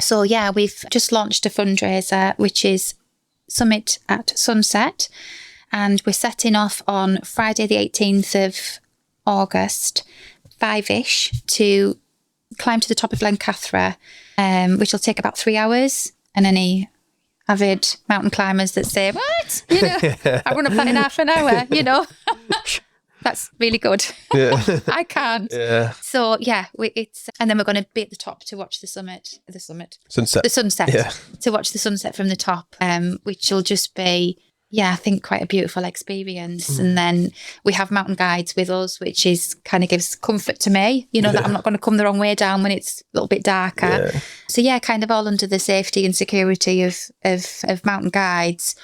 So we've just launched a fundraiser, which is Summit at Sunset, and we're setting off on Friday the 18th of August, 5ish, to climb to the top of Glencathra, which will take about 3 hours. And any avid mountain climbers that say, what? I run up that in half an hour, That's really good. Yeah. I can't. Yeah. So and then we're going to be at the top to watch the sunset. Yeah. To watch the sunset from the top, which will just be, I think quite a beautiful experience. And then we have mountain guides with us, which is kind of gives comfort to me, that I'm not going to come the wrong way down when it's a little bit darker. Yeah. So kind of all under the safety and security of mountain guides.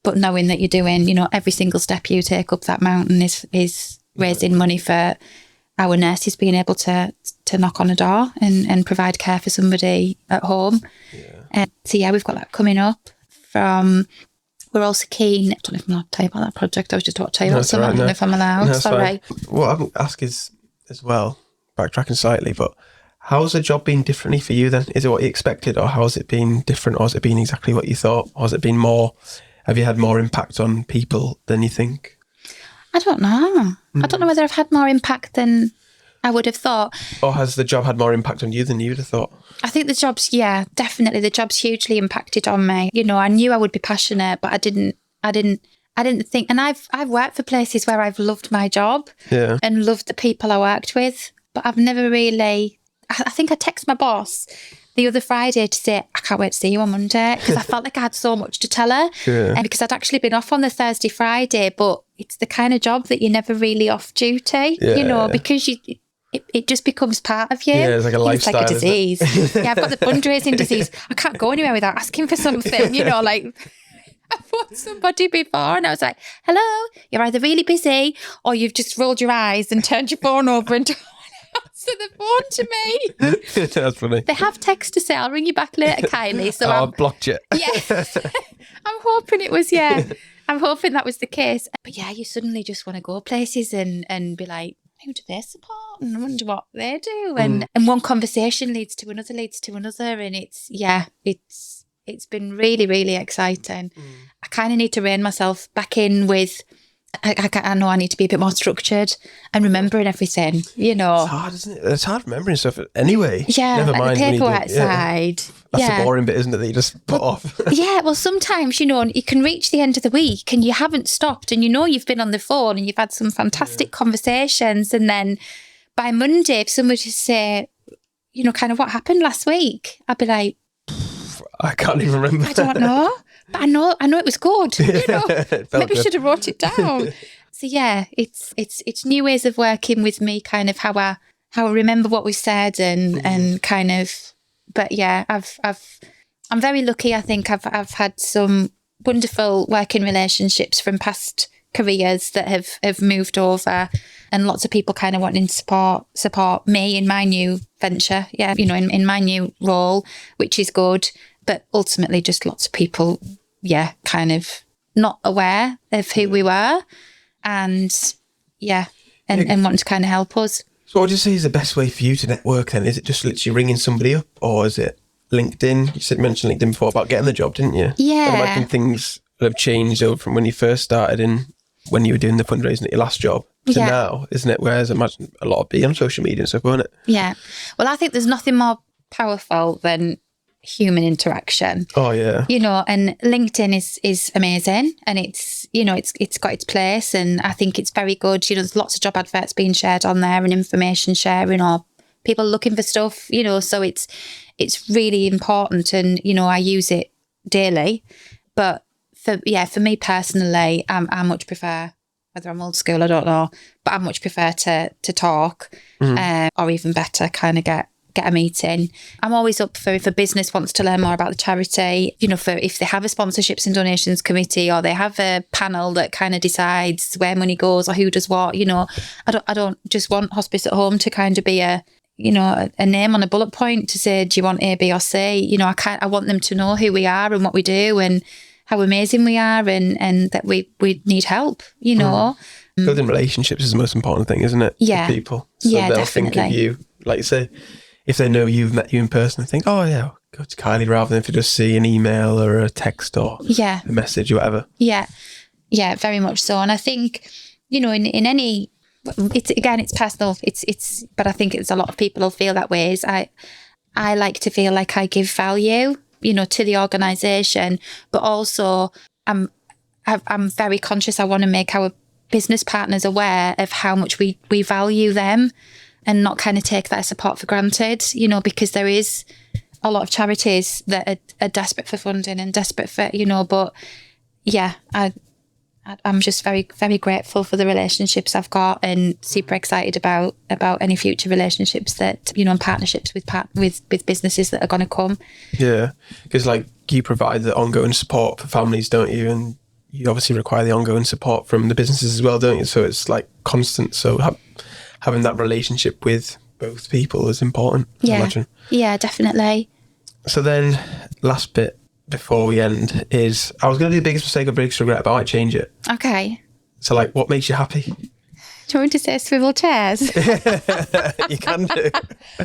But knowing that you're doing, every single step you take up that mountain is raising money for our nurses being able to knock on a door and provide care for somebody at home. Yeah. We've got that coming up. We're also keen. I don't know if I'm allowed to tell you about that project. I was just about to tell you about something. I don't know if I'm allowed. No, sorry. What I would ask is, as well, backtracking slightly, but how's the job been differently for you then? Is it what you expected, or how has it been different, or has it been exactly what you thought, or has it been more? Have you had more impact on people than you think? I don't know. I don't know whether I've had more impact than I would have thought. Or has the job had more impact on you than you would have thought? I think the job's hugely impacted on me. I knew I would be passionate, but I didn't think, and I've worked for places where I've loved my job and loved the people I worked with, but I've never really, I think I text my boss the other Friday to say, I can't wait to see you on Monday, because I felt like I had so much to tell her. Yeah. And because I'd actually been off on the Thursday, Friday, but it's the kind of job that you're never really off duty, because it just becomes part of you. Yeah, it's like a lifestyle. It's like a disease. I've got the fundraising disease. I can't go anywhere without asking for something, like I phoned somebody before and I was like, hello, you're either really busy or you've just rolled your eyes and turned your phone over and answer the phone to me. That's funny. They have text to say, I'll ring you back later, Kylie. So I've blocked you. Yeah. I'm hoping it was, I'm hoping that was the case. But you suddenly just want to go places and be like, who do they support? And I wonder what they do. And one conversation leads to another. And it's been really, really exciting. I kind of need to rein myself back in with, I know I need to be a bit more structured and remembering everything, It's hard, isn't it? It's hard remembering stuff anyway. Yeah, never mind the paperwork side. That's the boring bit, isn't it, that you just put off? Well, sometimes, you can reach the end of the week and you haven't stopped and you've been on the phone and you've had some fantastic conversations, and then by Monday, if somebody just say, kind of what happened last week, I'd be like, I can't even remember. I don't know. But I know it was good. Maybe I should have wrote it down. So it's new ways of working with me, kind of how I remember what we said and kind of. But I'm very lucky. I think I've had some wonderful working relationships from past careers that have moved over, and lots of people kind of wanting to support me in my new venture. Yeah, you know, in my new role, which is good. But ultimately, just lots of people, kind of not aware of who we were, and and wanting to kind of help us. So what would you say is the best way for you to network then? Is it just literally ringing somebody up, or is it LinkedIn? You mentioned LinkedIn before about getting the job, didn't you? Yeah. I imagine things have changed over from when you first started in when you were doing the fundraising at your last job to now, isn't it? Whereas I imagine a lot of be on social media and stuff, won't it? Yeah. Well, I think there's nothing more powerful than human interaction. Oh yeah. You know, and LinkedIn is amazing, and it's, you know, it's got its place, and I think it's very good. You know, there's lots of job adverts being shared on there and information sharing, or people looking for stuff, you know, so it's really important, and, you know, I use it daily. But for me personally, I much prefer, whether I'm old school, I don't know, but I much prefer to talk, or even better, kind of get a meeting. I'm always up for if a business wants to learn more about the charity, you know, for if they have a sponsorships and donations committee, or they have a panel that kind of decides where money goes or who does what, you know. I don't just want Hospice at Home to kind of be a name on a bullet point to say, do you want A, B or C? You know, I want them to know who we are and what we do and how amazing we are, and that we need help, you know. Building relationships is the most important thing, isn't it? Yeah. With people. So they'll definitely think of you, like you say, if they know you've met you in person, they think, oh yeah, go to Kylie, rather than if you just see an email or a text or a message or whatever. Yeah, very much so. And I think, you know, in any, it's personal. It's, but I think it's a lot of people will feel that way. I like to feel like I give value, you know, to the organisation, but also I'm very conscious. I want to make our business partners aware of how much we value them, and not kind of take that support for granted, you know, because there is a lot of charities that are desperate for funding and desperate for, you know, but I'm just very, very grateful for the relationships I've got, and super excited about any future relationships that, you know, and partnerships with businesses that are going to come. Yeah, because like you provide the ongoing support for families, don't you? And you obviously require the ongoing support from the businesses as well, don't you? So it's like constant. So having that relationship with both people is important, I imagine. Yeah, definitely. So then, last bit before we end is, I was going to do the biggest mistake or biggest regret, but I might change it. Okay. So like, what makes you happy? Do you want to say swivel chairs? You can do.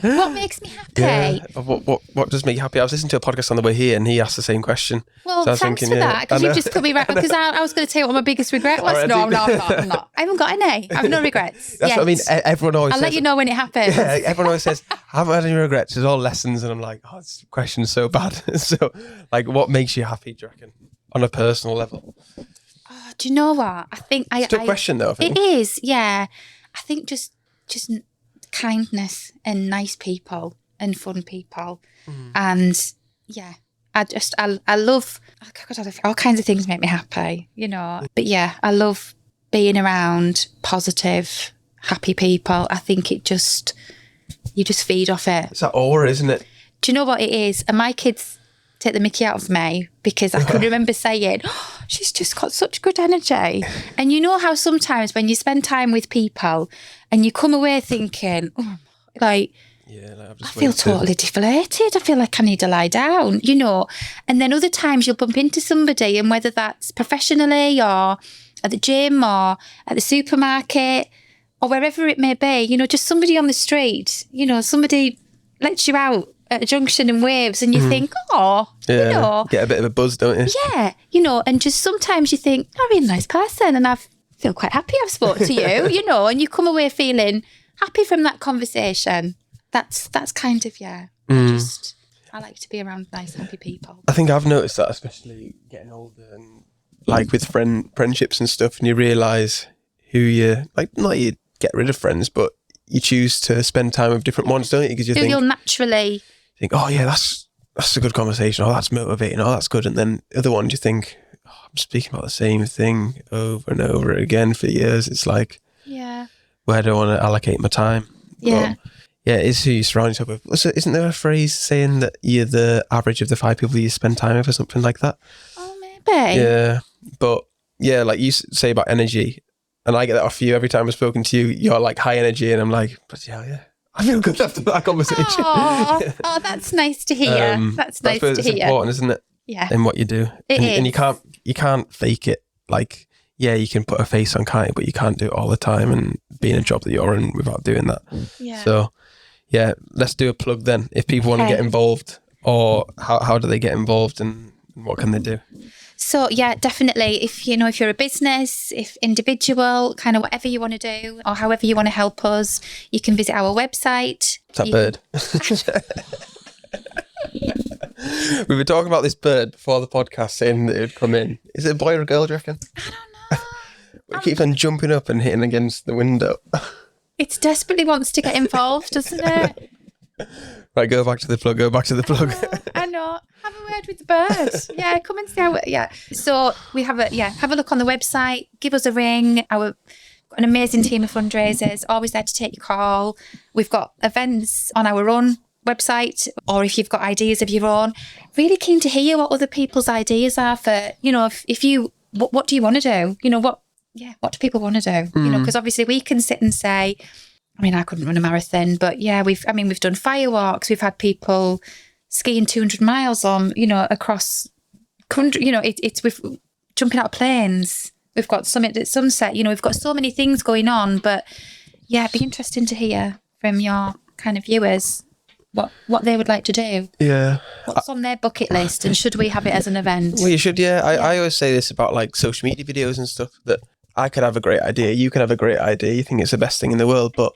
What makes me happy? Yeah. What does make you happy? I was listening to a podcast on the way here, and he asked the same question. Well, so thanks for that, because you've just put me right. Because I was going to tell you what my biggest regret was. Right, no, I'm not. I haven't got any. I have no regrets. That's what I mean. Everyone always I'll let you know when it happens. Yeah, everyone always says, I haven't had any regrets. It's all lessons. And I'm like, oh, this question's so bad. So, like, what makes you happy, do you reckon, on a personal level? Oh, do you know what? I think it's a good question, though. I think. It is, yeah. I think just kindness and nice people and fun people. And yeah, I love, all kinds of things make me happy, you know. But yeah, I love being around positive, happy people. I think you just feed off it. It's that aura, isn't it? Do you know what it is? And my kids take the mickey out of me because I can remember saying, oh, she's just got such good energy. And you know how sometimes when you spend time with people and you come away thinking, oh, like, I feel totally deflated. I feel like I need to lie down, you know. And then other times you'll bump into somebody, and whether that's professionally or at the gym or at the supermarket or wherever it may be, you know, just somebody on the street, you know, somebody lets you out at a junction and waves, and you think, oh, you know. Get a bit of a buzz, don't you? Yeah, you know, and just sometimes you think, I'm a really nice person, and I feel quite happy I've spoke to you, you know, and you come away feeling happy from that conversation. That's kind of, I like to be around nice, happy people. I think I've noticed that, especially getting older and like with friendships and stuff, and you realise who you, like, not you get rid of friends, but you choose to spend time with different ones, don't you? Because you'll naturally think, oh yeah, that's a good conversation, oh that's motivating, oh that's good. And then other ones you think, oh, I'm speaking about the same thing over and over again for years. It's like, where do I want to allocate my time? But, it is who you surround yourself with. So isn't there a phrase saying that you're the average of the 5 people you spend time with or something like that? Oh, maybe. Yeah, but yeah, like you say about energy, and I get that off you every time I've spoken to you. You're like high energy, and I'm like, bloody hell, yeah. I feel good after that conversation. Oh, that's nice to hear. That's nice to hear. It's important, isn't it? Yeah. In what you do. And you can't fake it. Like, yeah, you can put a face on, can't you? But you can't do it all the time and be in a job that you're in without doing that. Yeah. So, yeah, let's do a plug then. If people want to get involved, or how do they get involved, and what can they do? So yeah, definitely. If you're a business, if individual, kind of whatever you want to do, or however you want to help us, you can visit our website. It's that bird. We were talking about this bird before the podcast, saying that it would come in. Is it a boy or a girl, do you reckon? I don't know. It keeps on jumping up and hitting against the window. It desperately wants to get involved, doesn't it? Right, go back to the plug. I know. Have a word with the bird. Yeah, come and see how. Yeah. So we have a look on the website. Give us a ring. Got an amazing team of fundraisers, always there to take your call. We've got events on our own website, or if you've got ideas of your own, really keen to hear what other people's ideas are for, if you, what do you want to do? What do people want to do? Because obviously we can sit and say, I mean, I couldn't run a marathon, but yeah, we've done firewalks. We've had people skiing 200 miles on, across country. It's with jumping out of planes. We've got Summit at Sunset. We've got so many things going on. But yeah, it'd be interesting to hear from your kind of viewers what they would like to do. Yeah. What's on their bucket list, and should we have it as an event? Well, you should, yeah. I always say this about like social media videos and stuff, that I could have a great idea, you could have a great idea, you think it's the best thing in the world, but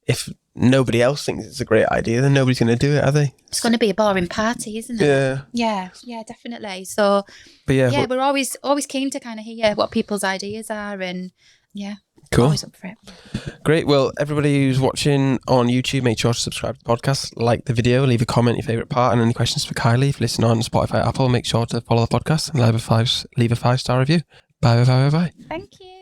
if nobody else thinks it's a great idea, then nobody's going to do it, are they? It's going to be a boring party, isn't it? Yeah, definitely. So, but we're always keen to kind of hear what people's ideas are, and cool. Always up for it. Great. Well, everybody who's watching on YouTube, make sure to subscribe to the podcast, like the video, leave a comment, your favourite part, and any questions for Kylie. If you listen on Spotify, Apple, make sure to follow the podcast and leave a 5-star review. Bye. Thank you.